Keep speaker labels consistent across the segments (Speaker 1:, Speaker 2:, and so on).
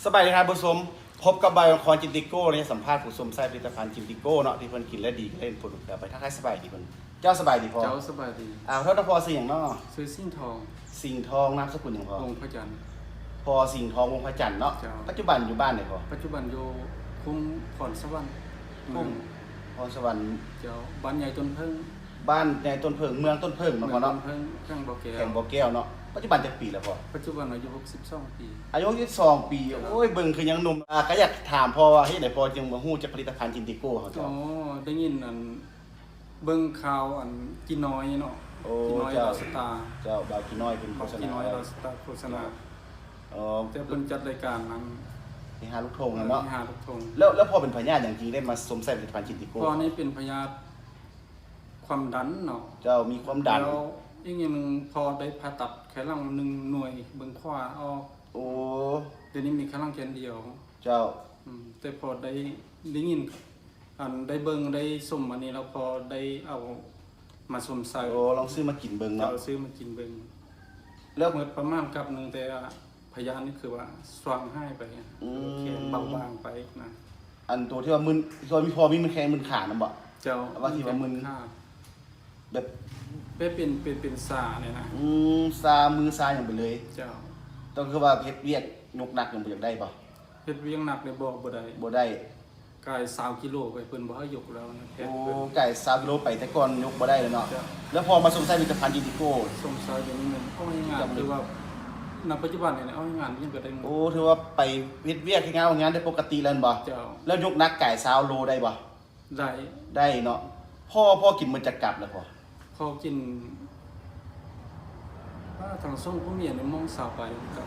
Speaker 1: สบายดีครับผู้ชมพบกับใบของคอนจินติโก้ในสัมภาษณ์ผู้ชมใส่ผลิตภัณฑ์จินติโก้เนาะที่เพิ่นกินและดีก็เล่นผลไปทักทายสบายดีเพิ่นเจ้าสบายดีพอ
Speaker 2: เจ้าสบายดี
Speaker 1: เท่านั้นพอสิ่งเนาะ
Speaker 2: ซื้อสิ่งทอง
Speaker 1: สิ่งทองนามสกุลอย่างพอ
Speaker 2: องค์พระจันทร์
Speaker 1: พอสิ่งทองวงพระจันทร์เนาะ
Speaker 2: เจ้า
Speaker 1: ปัจจุบันอยู่บ้านไหนพอ
Speaker 2: ปัจจุบันอยู่คุ้มพรสวรรค์
Speaker 1: คุ้ม พรสวรรค์
Speaker 2: เจ้าบ้านใหญ่ต้นเพิ่ง
Speaker 1: บ้านในต้นเพิงเมืองต้นเพิงเนาะพอเนาะ
Speaker 2: เพิ่งข้างบ่อแก้
Speaker 1: แข่ง
Speaker 2: ว
Speaker 1: บ่อแก้วเนาะปัจจุบันจะปีแล้วพอ
Speaker 2: ปัจจุบันอายุ62ปี
Speaker 1: อายุ22ปีโอ้ยเบิ่งคือยังหนุ่มก็อยากถามพ่อว่าเฮ็ดได้พอจึงบ่ฮู้จักผลิตภัณฑ์จินติโก้เขา
Speaker 2: อ๋
Speaker 1: เจ้า
Speaker 2: อได้ยินอันเบิ่งข่าวอันกินน้อยเนาะ
Speaker 1: โอ้
Speaker 2: กินน้อย
Speaker 1: เจ้า
Speaker 2: ดาวสตาร์
Speaker 1: เจ้าบาวกิน้อยเป็นโฆ
Speaker 2: บอก
Speaker 1: ษ
Speaker 2: กิน
Speaker 1: ณา
Speaker 2: น้อยดาวสตาร์โฆษณา
Speaker 1: อ๋อ
Speaker 2: แต่เพิ่นจัดรายการนั้น
Speaker 1: นี่หาลูกทงเนาะ
Speaker 2: หาทุกทง
Speaker 1: แล้วพอเป็นพญาติอย่างจริงได้มาสวมใส่ผลิตภัณฑ์จินติโก้
Speaker 2: พ่อนี่เป็นพยาธิความดันเนาะ
Speaker 1: เจ้ามีความดัน
Speaker 2: แล้วอีกอย่างหนึงพอได้ผ่าตัดแค่หลังหนึ่งหน่วยเบิ่งขวาออก
Speaker 1: โอ้
Speaker 2: เดี๋ยวนี้มีแค่ร่างแขนเดียว
Speaker 1: เจ้า
Speaker 2: แต่พอได้ยินอันได้เบิ่งได้สมอันนี้แล้วพอได้เอามาสมใส่
Speaker 1: โอ้ลองซื้อมากินเบิ่ง
Speaker 2: เรา
Speaker 1: เนาะ
Speaker 2: ซื้อมากินเบิ่ง
Speaker 1: แล้ว
Speaker 2: เหมือนประมาณกับหนึงแต่พยานนี่คือว่าสว่างให้ไปแขนเบาบางไปนะ
Speaker 1: อันตัวที่ว่ามึนตัวมีพอมีมันแข็งมึนขานํบ่
Speaker 2: เจ้า
Speaker 1: ว่าที่ว่ามึน
Speaker 2: ค่า
Speaker 1: แบบ
Speaker 2: เป็นสาเนี่ยนะ
Speaker 1: ซามือซาอย่างไปเลย
Speaker 2: เจ้า
Speaker 1: ต้องคือว่าเฮ็ดเวียกยกหนักอย่างบ่อยากได้บ่
Speaker 2: เฮ็ดเวียงหนักได้บ่ได้
Speaker 1: บ่ได้
Speaker 2: กาย20กิโลไปเพิ่นบ่ให้ยกแล้วนะแค่
Speaker 1: โอ้
Speaker 2: เพิ่น
Speaker 1: ไก่3กิโลไปแต่ก่อนยกบ่ได้เลยเนาะ
Speaker 2: เจ้า
Speaker 1: แล้วพอมาสวมใส่ผลิตภัณฑ์จินติโก้
Speaker 2: สมใส่เดี๋ยวนี้มันเอางานคือว่าณปัจจุบันเนี่ยเอางานยังก็ได้หมด
Speaker 1: โอ้ถือว่าไปเฮ็ดเวียกที่งานได้ปกติแล้วบ่
Speaker 2: เจ้า
Speaker 1: แล้วยกหนักไก่20โลได้บ่
Speaker 2: ได้
Speaker 1: ได้เนาะพ่อกินมันจะกลับแล้วพอ
Speaker 2: พอกินทางส่งผู้เมียในมองสาวไปกับ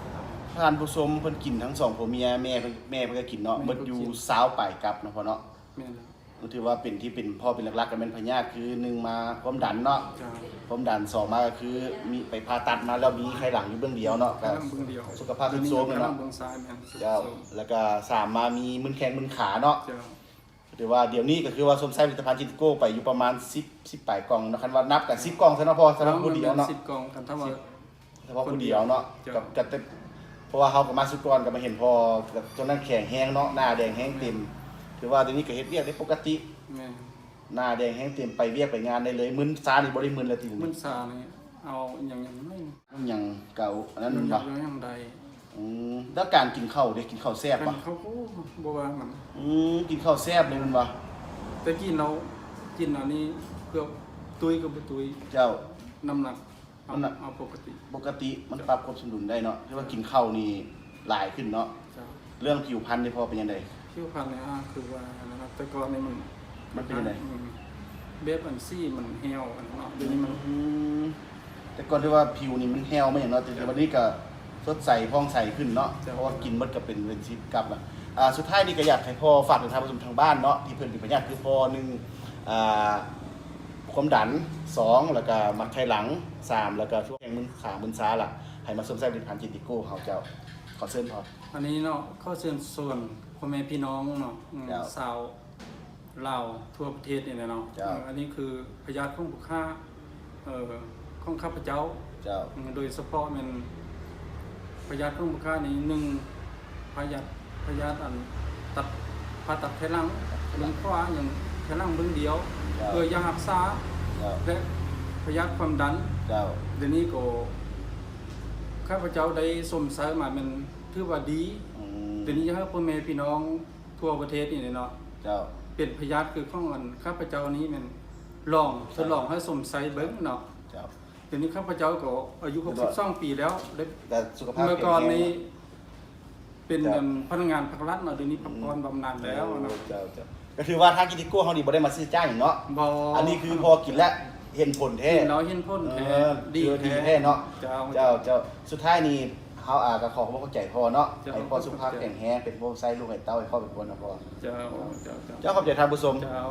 Speaker 1: ท่านผู้ชมเพิ่นกินทั้งสองผัวเมียแม่เพิ่นก็กินเนาะเบิดอยู่20ไปกลับเนาะพ่อเนาะ
Speaker 2: แม่นแล้ว
Speaker 1: ก็ถือว่าเป็นที่เป็นพ่อเป็นหลักๆกันเป็นพญาติคือ1มาความดันเนาะ
Speaker 2: จ้า
Speaker 1: ความดัน2มาก็คือมีไปผ่าตัดมาแล้วมีไข้หลังอยู่เบื้องเดียวเนาะก็
Speaker 2: กำลังเบิ่งเดียว
Speaker 1: สุขภาพเป็นโซมเลยเนาะ
Speaker 2: เบิ่งซ้ายแม่นสุด
Speaker 1: เจ้าแล้วก็3มามีมึนแข้งมึนขาเนาะ
Speaker 2: เจ้า
Speaker 1: ถือว่าเดี๋ยวนี้ก็คือว่าสมใช้ผลิตภัณฑ์จิตโก้ไปอยู่ประมาณ10ปลายกล่องเนาะคันว่านับกัน10กล่องซะเนาะพอสำหรับผู้เดียวเนาะ
Speaker 2: 10กล่องกันถ้าว่า
Speaker 1: เฉพาะผู้เดียวเนาะ
Speaker 2: จ้ะ
Speaker 1: กับแต่เพราะว่าเฮาก็มาสุกรก็มาเห็นพอกับตอนนั้นแข็งแห้งเนาะหน้าแดงแห้งเต็มถือว่าเดี๋ยวนี้ก็เฮ็ดเวียกได้ปกติ
Speaker 2: แม่
Speaker 1: หน้าแดงแห้งเต็มไปเวียกไปงานได้เลยมึนซานี่บ่ได้มึนแล้วที
Speaker 2: มั
Speaker 1: นี้
Speaker 2: นซานี่เอาอย่างไม่
Speaker 1: มันยังเก่าอันนั้น
Speaker 2: มั
Speaker 1: มัน น
Speaker 2: อ
Speaker 1: บ่
Speaker 2: ยากอย่างใด
Speaker 1: แล้วการกินข้าวเด้กินข้าวแซ่บ
Speaker 2: กั
Speaker 1: บ่
Speaker 2: นเขาก็บ่ว่ามัน
Speaker 1: กินข้าวแซ่บเลยมันบ่
Speaker 2: แต่กินเรากินอันนี้เพื่อตุ้ยก็บ่ตุ้ย
Speaker 1: เจ้า
Speaker 2: น้ำหนักเอา
Speaker 1: น้ำหนัก
Speaker 2: เอาปกติ
Speaker 1: ปกติมันปรับความสมดุลได้เนาะคือว่ากินข้าวนี่หลายขึ้นเนาะ
Speaker 2: เจ้า
Speaker 1: เรื่องผิวพรรณนี่พอเป็นยังไง
Speaker 2: ผิวพรรณเนี่ยคือว่านะครับแต่ก่อนนี่มัน
Speaker 1: มันเป็นยังไง
Speaker 2: เบฟอันซี่มันเหี่ยวอันเนาะเดี๋ยวนี้มัน
Speaker 1: แต่ก่อนที่ว่าผิวนี่มันแห้วไม่อย่างเนาะแต่วันนี้ก็สดใสผ่องใสขึ้นเนาะเพราะว่ากินมดก็เป็นชิปกลับละสุดท้ายนี่ก็อยากให้พ่อฝากถึงทางผู้ชมทางบ้านเนาะที่เพิ่นเป็นพยาธิคือพ่อ1ความดัน2แล้วก็มัดไทหลัง3แล้วก็ช่วงแข่งมึนขามึนซ้าล่ะให้มาสวมใส่ผลิตภัณฑ์จิติโก้เฮาเจ้าขอเชิญพอ
Speaker 2: อันนี้เนาะข้อเชิญส่วนพ่อแม่พี่น้องเนาะ
Speaker 1: ครับ
Speaker 2: สาวลาวทั่วประเทศนี่แหละเนาะ
Speaker 1: ครับ
Speaker 2: อันนี้คือพยาธิของผู้ฆ่าของข้าพเจ้า
Speaker 1: เจ้า
Speaker 2: โดยเฉพาะมันพยาธิของผู้ฆ่านี่หนึ่งพยาธิอันตัดผ่าตัดไขลังเบื้องขวาอย่างไขลังเบื้องเดียวเพื่อยารักษา
Speaker 1: เจ้า
Speaker 2: และพยาธิความดัน
Speaker 1: เจ้า
Speaker 2: เดี๋ยวนี้ก็ข้าพเจ้าได้สมใส่มามันถือว่าดี เดี๋ยวนี้ให้พ่อแม่พี่น้องทั่วประเทศนี่เนาะ
Speaker 1: เจ้า
Speaker 2: เป็นพยาธิคือข้องอันข้าพเจ้านี้มันลองทดลองให้สมใส่เบิ่งเนาะ
Speaker 1: เจ้า
Speaker 2: เดี๋ยวนี้ข้าพเจ้าก็อายุ62ปีแล้วได้
Speaker 1: แต่สุขภาพ
Speaker 2: เมื่อก่อนนี้เป็น
Speaker 1: ครับ
Speaker 2: พนักงานภาครัฐเนาะเดี๋ยวนี้พักผ่อนบำนาญแล้วเนาะ
Speaker 1: เจ้าเจ้าก็คือว่าทางจิติโก้เฮานี่บ่ได้มาซื้อจ้างเนาะ
Speaker 2: บ่
Speaker 1: อันนี้คือพอกินแล้วเห็นผลแท้
Speaker 2: เราเห็นพ้นแท้
Speaker 1: ดี
Speaker 2: ดี
Speaker 1: แท้เนาะ
Speaker 2: เจ้า
Speaker 1: เจ้าสุดท้ายนี่เฮาก็ขอความเข้าใจพ่อเนาะ
Speaker 2: เจ้า
Speaker 1: ให้พ่อสุขภาพแข็งแรงเป็นพ่อไส้ลูกให้เต้าให้พ่อเป็นคนนะพ่อ
Speaker 2: เจ้าเจ้า
Speaker 1: เจ้าขอบใจท่านผู้ชม
Speaker 2: เจ้า